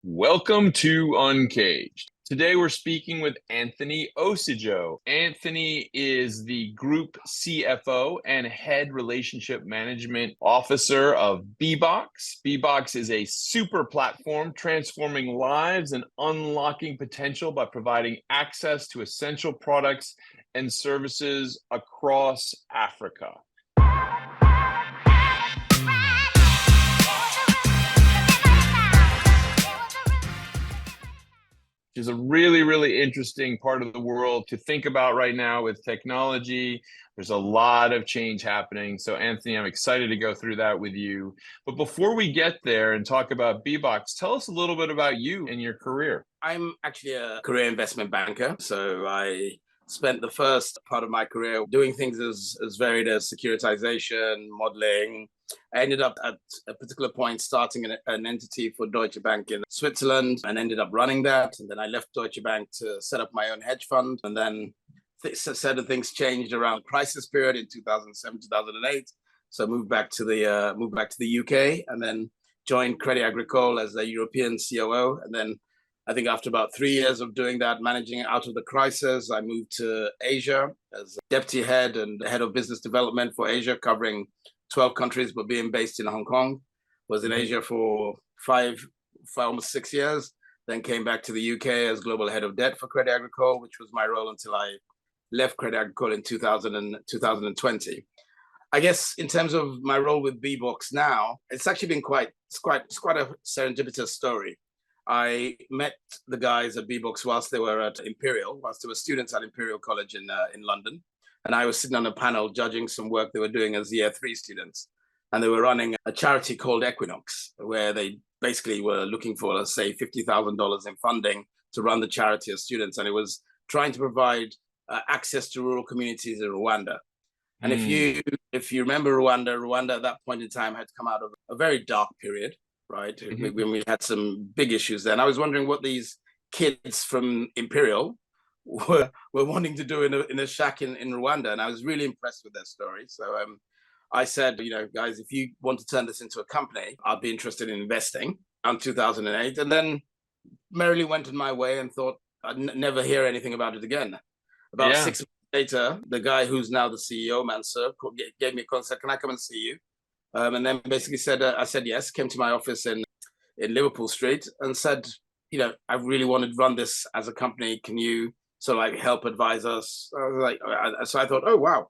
Welcome to Uncaged. Today we're speaking with Anthony Osijo. Anthony is the Group CFO and Head Relationship Management Officer of Bboxx. Bboxx is a super platform transforming lives and unlocking potential by providing access to essential products and services across Africa. Is a really, really interesting part of the world to think about right now with technology. There's a lot of change happening. So, Anthony, I'm excited to go through that with you. But before we get there and talk about Bboxx, tell us a little bit about you and your career. I'm actually a career investment banker. So I spent the first part of my career doing things as varied as securitization, modeling. I ended up at a particular point starting an entity for Deutsche Bank in Switzerland and ended up running that. And then I left Deutsche Bank to set up my own hedge fund. And then certain things changed around crisis period in 2007, 2008. So I moved back to the UK and then joined Crédit Agricole as a European COO. And then I think after about 3 years of doing that, managing out of the crisis, I moved to Asia as deputy head and head of business development for Asia, covering 12 countries, but being based in Hong Kong. Was in Asia for almost 6 years, then came back to the UK as global head of debt for Crédit Agricole, which was my role until I left Crédit Agricole in 2020. I guess in terms of my role with Bboxx now, it's actually been quite a serendipitous story. I met the guys at Bboxx whilst they were students at Imperial College in London. And I was sitting on a panel judging some work they were doing as year 3 students. And they were running a charity called Equinox, where they basically were looking for, let's say, $50,000 in funding to run the charity as students. And it was trying to provide access to rural communities in Rwanda. And if you remember Rwanda at that point in time had come out of a very dark period, right? When we had some big issues then. I was wondering what these kids from Imperial were wanting to do in a shack in Rwanda. And I was really impressed with their story. So I said, guys, if you want to turn this into a company, I'd be interested in investing in 2008. And then merrily went on my way and thought I'd never hear anything about it again. About 6 months later, the guy who's now the CEO, Mansour, gave me a call and said, can I come and see you? And then basically said, I said yes, came to my office in Liverpool Street and said, I really want to run this as a company. Can you sort of help advise us? So I thought, oh, wow.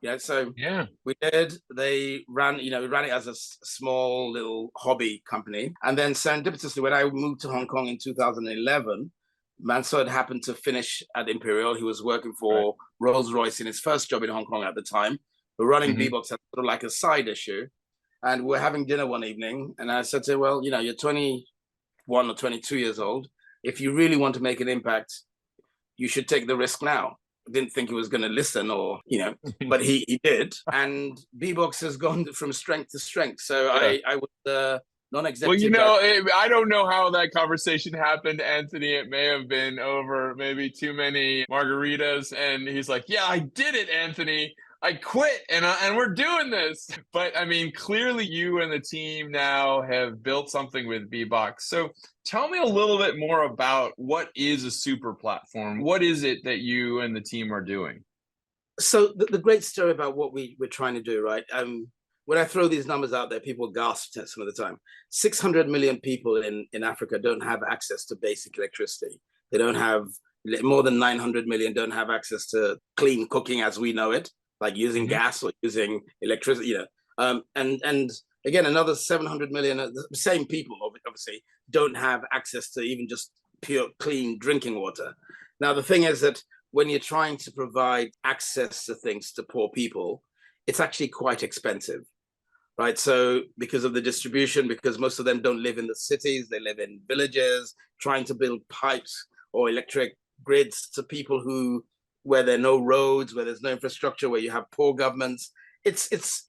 We did. They ran it as a small little hobby company. And then serendipitously, when I moved to Hong Kong in 2011, Mansour had happened to finish at Imperial. He was working for Rolls-Royce in his first job in Hong Kong at the time. We're running Bboxx as sort of like a side issue. And we're having dinner one evening. And I said to him, well, you're 21 or 22 years old. If you really want to make an impact, you should take the risk now. I didn't think he was going to listen but he did. And Bboxx has gone from strength to strength. So I was non-executive. Well, I don't know how that conversation happened, Anthony. It may have been over maybe too many margaritas. And he's like, yeah, I did it, Anthony. I quit and we're doing this. But I mean, clearly you and the team now have built something with Bboxx. So tell me a little bit more about what is a super platform? What is it that you and the team are doing? So the great story about what we're trying to do, right? When I throw these numbers out there, people gasp some of the time. 600 million people in Africa don't have access to basic electricity. They don't have, more than 900 million don't have access to clean cooking as we know it, like using gas or using electricity, and again, another 700 million, the same people obviously don't have access to even just pure clean drinking water. Now, the thing is that when you're trying to provide access to things to poor people, it's actually quite expensive, right? So because of the distribution, because most of them don't live in the cities, they live in villages, trying to build pipes or electric grids to people where there are no roads, where there's no infrastructure, where you have poor governments, it's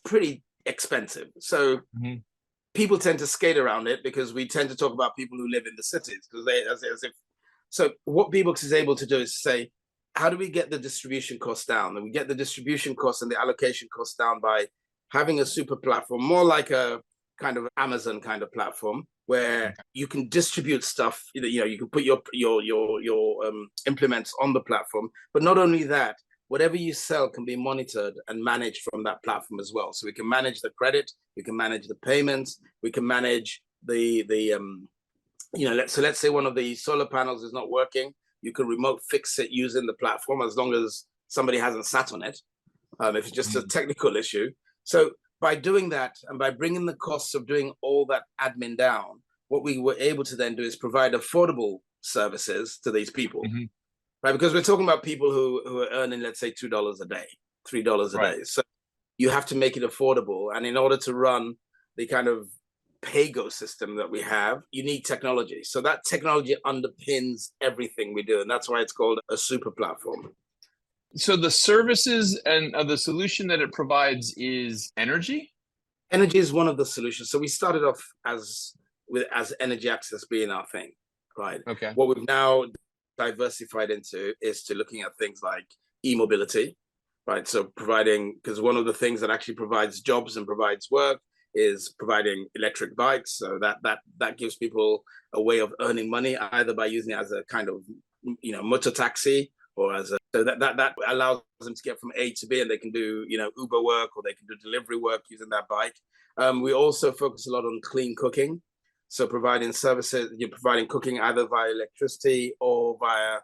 pretty expensive. So people tend to skate around it because we tend to talk about people who live in the cities because so what Bboxx is able to do is say, how do we get the distribution costs down? And we get the distribution costs and the allocation costs down by having a super platform, more like a kind of Amazon kind of platform, where you can distribute stuff. You can put your implements on the platform. But not only that, whatever you sell can be monitored and managed from that platform as well. So we can manage the credit, we can manage the payments, we can manage let's say one of the solar panels is not working. You can remote fix it using the platform as long as somebody hasn't sat on it. If it's just a technical issue. So by doing that and by bringing the costs of doing all that admin down, what we were able to then do is provide affordable services to these people, right? Because we're talking about people who are earning, let's say, $2 a day, $3 a day. So you have to make it affordable. And in order to run the kind of pay-go system that we have, you need technology. So that technology underpins everything we do. And that's why it's called a super platform. So the services and the solution that it provides is energy? Energy is one of the solutions. So we started off as energy access being our thing, right? Okay. What we've now diversified into is to looking at things like e-mobility, right? So because one of the things that actually provides jobs and provides work is providing electric bikes. So that gives people a way of earning money, either by using it as a kind of motor taxi, or so that allows them to get from A to B, and they can do Uber work, or they can do delivery work using that bike. We also focus a lot on clean cooking, so providing services, providing cooking either via electricity or via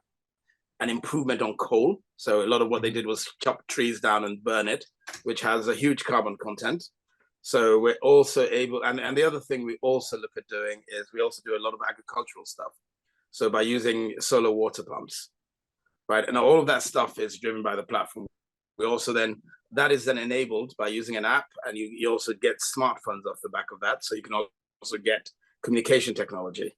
an improvement on coal. So a lot of what they did was chop trees down and burn it, which has a huge carbon content. So we're also able, and the other thing we also look at doing is we also do a lot of agricultural stuff. So by using solar water pumps. Right. And all of that stuff is driven by the platform. We also that is then enabled by using an app, and you also get smartphones off the back of that. So you can also get communication technology.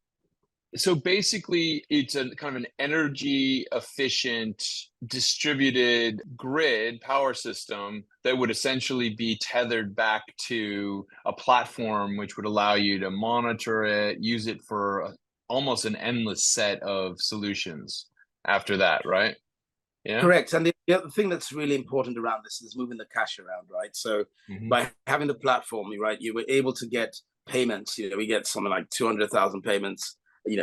So basically, it's a kind of an energy efficient distributed grid power system that would essentially be tethered back to a platform, which would allow you to monitor it, use it for almost an endless set of solutions after that, right? Yeah. Correct. And the other thing that's really important around this is moving the cash around, right? So by having the platform, right, you were able to get payments. We get something like 200,000 payments, in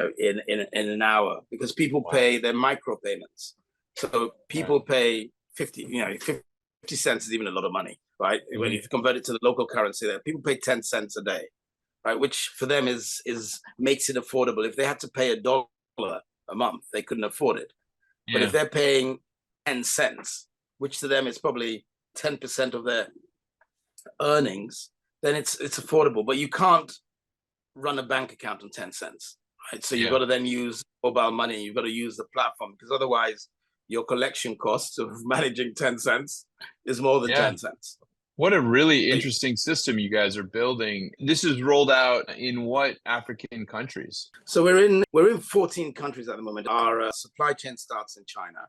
an hour, because people pay their micro payments. So people pay 50 cents is even a lot of money, right? When you convert it to the local currency, there, people pay 10 cents a day, right? Which for them is makes it affordable. If they had to pay $1 a month, they couldn't afford it. But if they're paying 10 cents, which to them is probably 10% of their earnings, then it's affordable. But you can't run a bank account on 10 cents, right? So you've got to then use mobile money. You've got to use the platform, because otherwise your collection costs of managing 10 cents is more than 10 cents. What a really interesting system you guys are building. This is rolled out in what African countries? So we're in 14 countries at the moment. Our supply chain starts in China,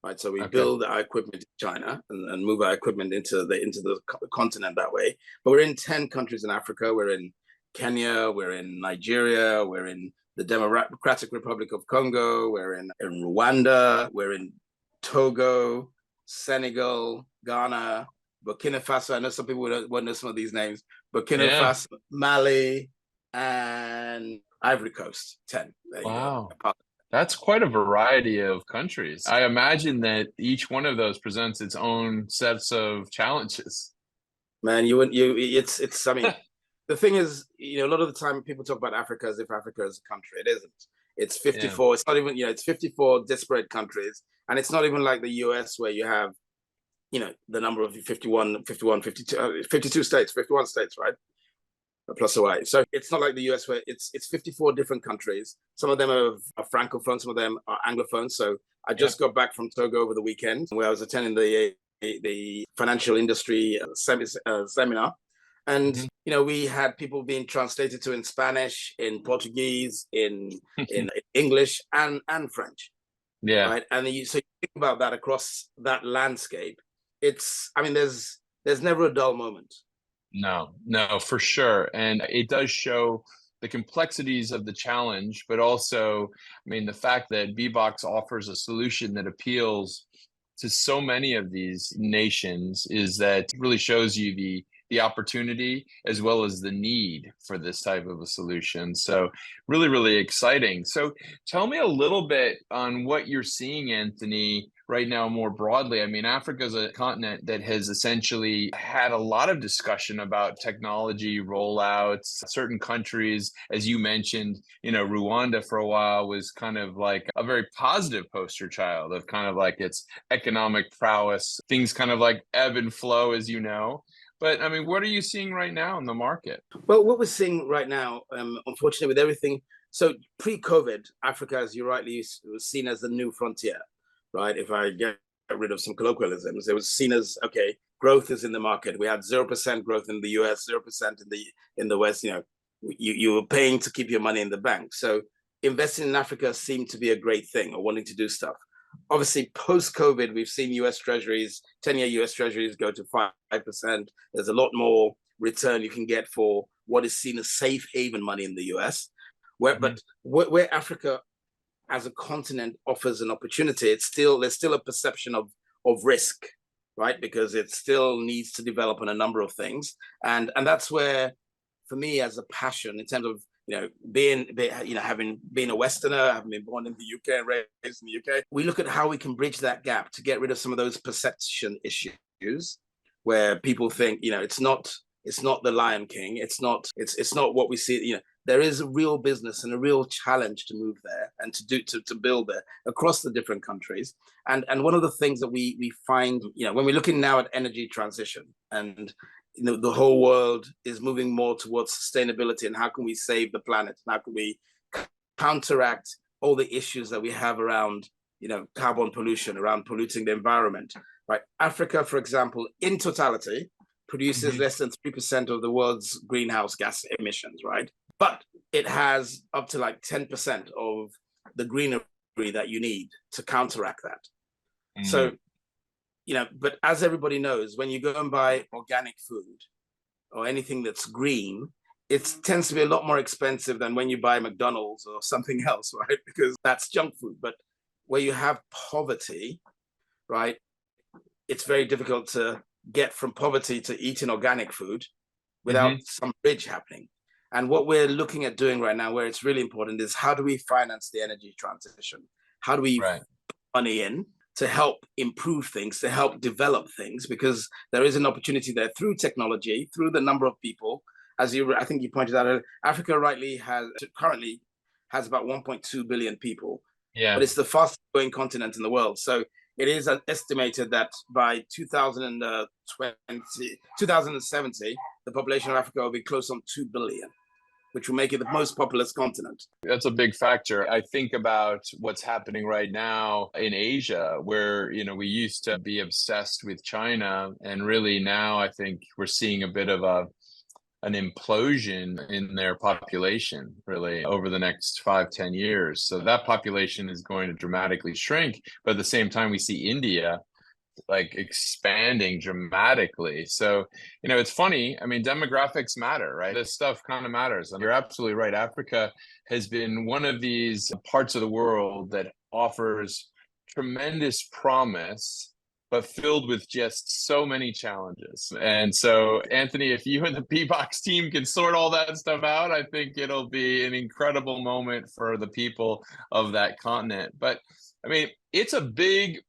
right? So we build our equipment in China and move our equipment into the continent that way. But we're in 10 countries in Africa. We're in Kenya, we're in Nigeria, we're in the Democratic Republic of Congo, we're in Rwanda, we're in Togo, Senegal, Ghana, Burkina Faso. I know some people won't know some of these names. Burkina Faso, Mali, and Ivory Coast. 10. Wow. That's quite a variety of countries. I imagine that each one of those presents its own sets of challenges. Man, it's I mean, the thing is, a lot of the time people talk about Africa as if Africa is a country. It isn't. It's 54. It's not even, it's 54 disparate countries. And it's not even like the US, where you have, the number of 52 states, 51 states, right? Plus Hawaii. So it's not like the US, where it's 54 different countries. Some of them are Francophone, some of them are Anglophone. So I just got back from Togo over the weekend, where I was attending the financial industry seminar. And, we had people being translated to in Spanish, in Portuguese, in English, and French. Yeah. Right. And so you think about that across that landscape. There's never a dull moment. No, for sure. And it does show the complexities of the challenge, but also, the fact that Bboxx offers a solution that appeals to so many of these nations is that it really shows you the the opportunity as well as the need for this type of a solution. So really, really exciting. So tell me a little bit on what you're seeing, Anthony, right now more broadly. I mean, Africa is a continent that has essentially had a lot of discussion about technology rollouts. Certain countries, as you mentioned, Rwanda for a while was kind of like a very positive poster child of kind of like its economic prowess. Things kind of like ebb and flow, as you know. But I mean, what are you seeing right now in the market? Well, what we're seeing right now, unfortunately, with everything, so pre-COVID, Africa, as you rightly was seen as the new frontier, right? If I get rid of some colloquialisms, it was seen as, okay, growth is in the market. We had 0% growth in the US, 0% in the West. You were paying to keep your money in the bank. So investing in Africa seemed to be a great thing, or wanting to do stuff. Obviously, post-COVID, we've seen US Treasuries, 10-year US Treasuries go to 5%. There's a lot more return you can get for what is seen as safe haven money in the US. But where Africa as a continent offers an opportunity, there's still a perception of risk, right? Because it still needs to develop on a number of things. And that's where, for me, as a passion, in terms of having been a Westerner, having been born in the UK and raised in the UK, we look at how we can bridge that gap to get rid of some of those perception issues where people think, it's not the Lion King, it's not what we see. There is a real business and a real challenge to move there and to build there across the different countries. And one of the things that we find, when we're looking now at energy transition, and the whole world is moving more towards sustainability, and how can we save the planet, and how can we counteract all the issues that we have around carbon pollution, around polluting the environment, right? Africa, for example, in totality produces less than 3% of the world's greenhouse gas emissions, right? But it has up to like 10% of the greenery that you need to counteract that. So but as everybody knows, when you go and buy organic food or anything that's green, it tends to be a lot more expensive than when you buy McDonald's or something else, right? Because that's junk food. But where you have poverty, right, it's very difficult to get from poverty to eating organic food without some bridge happening. And what we're looking at doing right now, where it's really important, is how do we finance the energy transition? How do we put money in to help improve things, to help develop things? Because there is an opportunity there through technology, through the number of people. As I think you pointed out, Africa currently has about 1.2 billion people, but it's the fastest growing continent in the world. So it is estimated that by 2070, the population of Africa will be close on 2 billion, which will make it the most populous continent. That's a big factor. I think about what's happening right now in Asia, where, we used to be obsessed with China. And really now I think we're seeing a bit of an implosion in their population, really, over the next 5-10 years. So that population is going to dramatically shrink. But at the same time, we see India like expanding dramatically. So, it's funny. I mean, demographics matter, right? This stuff kind of matters. And you're absolutely right. Africa has been one of these parts of the world that offers tremendous promise, but filled with just so many challenges. And so, Anthony, if you and the Bboxx team can sort all that stuff out, I think it'll be an incredible moment for the people of that continent. But I mean, it's a big,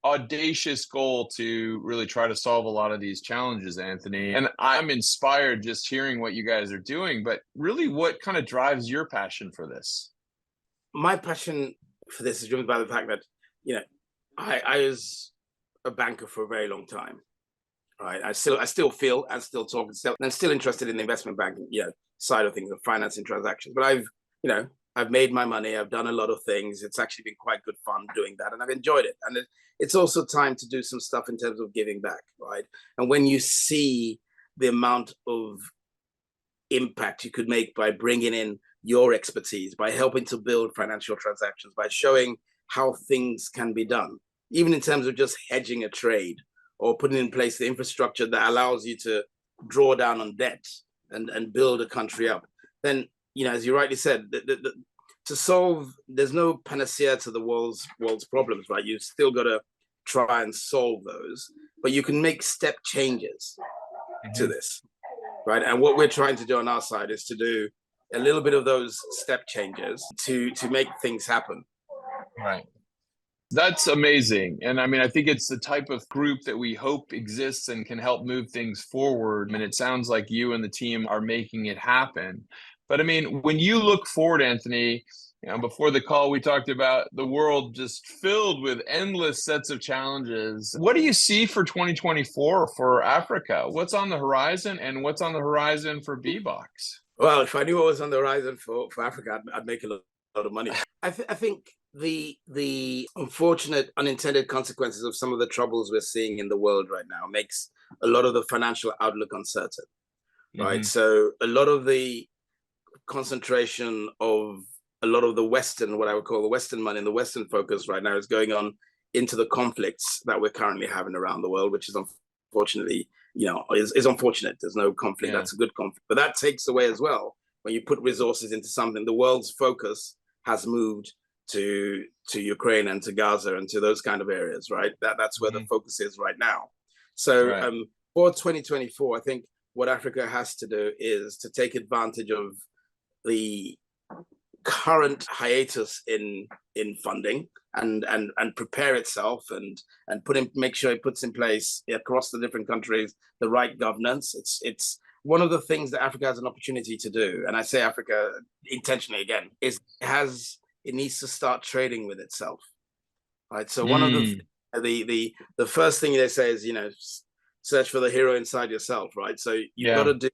audacious goal to really try to solve a lot of these challenges, Anthony. And I'm inspired just hearing what you guys are doing. But really, what kind of drives your passion for this? My passion for this is driven by the fact that, I was a banker for a very long time, right? I still feel and still talk and I'm still interested in the investment banking, side of things, of financing transactions. But I've made my money. I've done a lot of things. It's actually been quite good fun doing that, and I've enjoyed it. And it's also time to do some stuff in terms of giving back, right? And when you see the amount of impact you could make by bringing in your expertise, by helping to build financial transactions, by showing how things can be done, even in terms of just hedging a trade or putting in place the infrastructure that allows you to draw down on debt and build a country up, then, as you rightly said, to solve, there's no panacea to the world's problems, right? You've still got to try and solve those, but you can make step changes to this. right? And what we're trying to do on our side is to do a little bit of those step changes to make things happen. Right. That's amazing. And I mean, I think it's the type of group that we hope exists and can help move things forward. And it sounds like you and the team are making it happen. But I mean, when you look forward, Anthony, before the call, we talked about the world just filled with endless sets of challenges. What do you see for 2024 for Africa? What's on the horizon, and what's on the horizon for Bboxx? Well, if I knew what was on the horizon for Africa, I'd make a lot of money. I think the unfortunate unintended consequences of some of the troubles we're seeing in the world right now makes a lot of the financial outlook uncertain, right? Mm-hmm. So a lot of the concentration of a lot of the Western, what I would call the Western money and the Western focus right now is going on into the conflicts that we're currently having around the world, which is unfortunately, is unfortunate. There's no conflict. Yeah. That's a good conflict. But that takes away as well, when you put resources into something, the world's focus has moved to Ukraine and to Gaza and to those kind of areas, right? That's where the focus is right now. So Right. For 2024, I think what Africa has to do is to take advantage of the current hiatus in funding and prepare itself and make sure it puts in place across the different countries the right governance. It's one of the things that Africa has an opportunity to do, and I say Africa intentionally again, is it needs to start trading with itself, right? So one of the first thing they say is search for the hero inside yourself, right? So you've got to do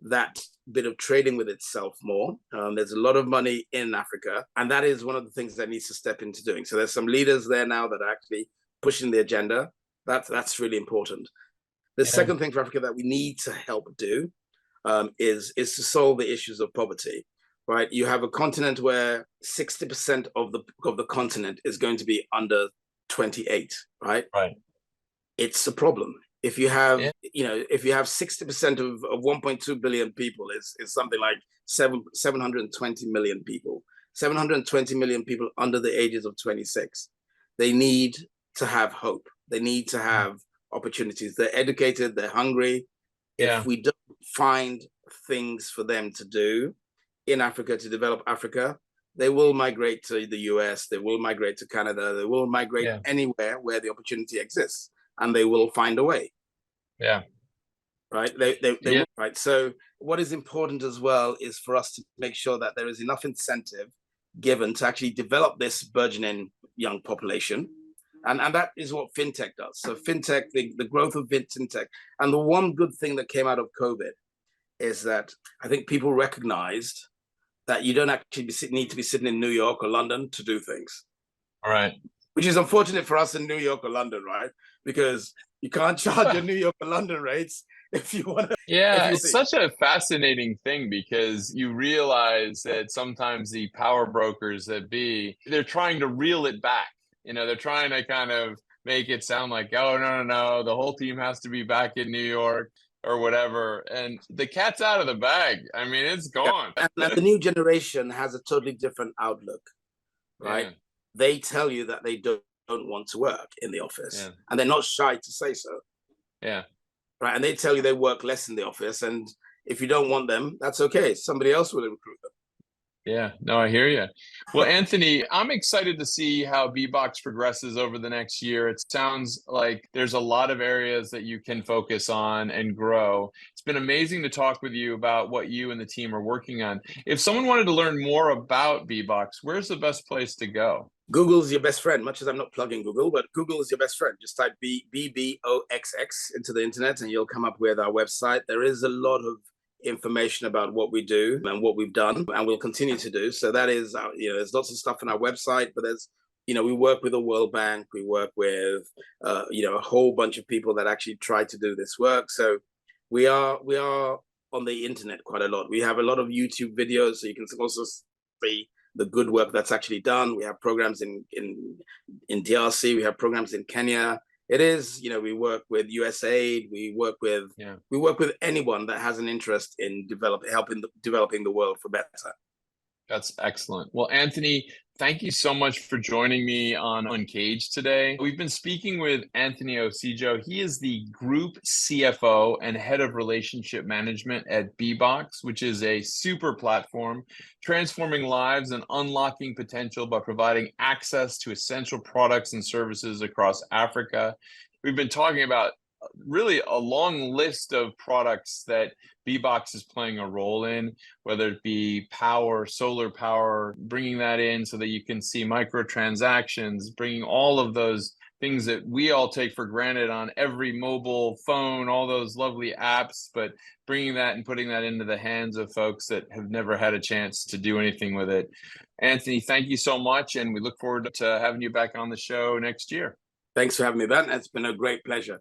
that bit of trading with itself more. There's a lot of money in Africa, and that is one of the things that needs to step into doing. So there's some leaders there now that are actually pushing the agenda. That's really important. The second thing for Africa that we need to help do is to solve the issues of poverty, right? You have a continent where 60% of the continent is going to be under 28, right? Right. It's a problem. If you have, if you have 60% of 1.2 billion people, is something like 720 million people. 720 million people under the ages of 26. They need to have hope. They need to have opportunities. They're educated. They're hungry. Yeah. If we don't find things for them to do in Africa to develop Africa, they will migrate to the US. They will migrate to Canada. They will migrate anywhere where the opportunity exists, and they will find a way. Yeah. Right. They will, right. So what is important as well is for us to make sure that there is enough incentive given to actually develop this burgeoning young population. And that is what fintech does. So fintech, the growth of fintech. And the one good thing that came out of COVID is that I think people recognized that you don't actually need to be sitting in New York or London to do things. All right. Which is unfortunate for us in New York or London, right? Because you can't charge your New York or London rates if you want to. Yeah, it's such a fascinating thing because you realize that sometimes the power brokers they're trying to reel it back. They're trying to kind of make it sound like, oh, no, the whole team has to be back in New York or whatever. And the cat's out of the bag. I mean, it's gone. And the new generation has a totally different outlook, right? Yeah. They tell you that they don't want to work in the office, and they're not shy to say so. Yeah. Right. And they tell you they work less in the office, and if you don't want them, that's okay. Somebody else will recruit them. Yeah, no, I hear you. Well, Anthony, I'm excited to see how Bboxx progresses over the next year. It sounds like there's a lot of areas that you can focus on and grow. It's been amazing to talk with you about what you and the team are working on. If someone wanted to learn more about Bboxx, where's the best place to go? Google's your best friend, much as I'm not plugging Google, but Google is your best friend. Just type Bboxx into the internet and you'll come up with our website. There is a lot of information about what we do and what we've done and we'll continue to do. So that is, there's lots of stuff on our website, but there's, we work with the World Bank, we work with, a whole bunch of people that actually try to do this work. So we are on the internet quite a lot. We have a lot of YouTube videos, so you can also see the good work that's actually done. We have programs in DRC, we have programs in Kenya. It is, we work with USAID, we work with anyone that has an interest in developing the world for better. That's excellent. Well, Anthony, thank you so much for joining me on Uncaged today. We've been speaking with Anthony Osijo. He is the Group CFO and Head of Relationship Management at Bboxx, which is a super platform transforming lives and unlocking potential by providing access to essential products and services across Africa. We've been talking about really a long list of products that Bboxx is playing a role in, whether it be power, solar power, bringing that in so that you can see microtransactions, bringing all of those things that we all take for granted on every mobile phone, all those lovely apps, but bringing that and putting that into the hands of folks that have never had a chance to do anything with it. Anthony, thank you so much, and we look forward to having you back on the show next year. Thanks for having me, Ben. It's been a great pleasure.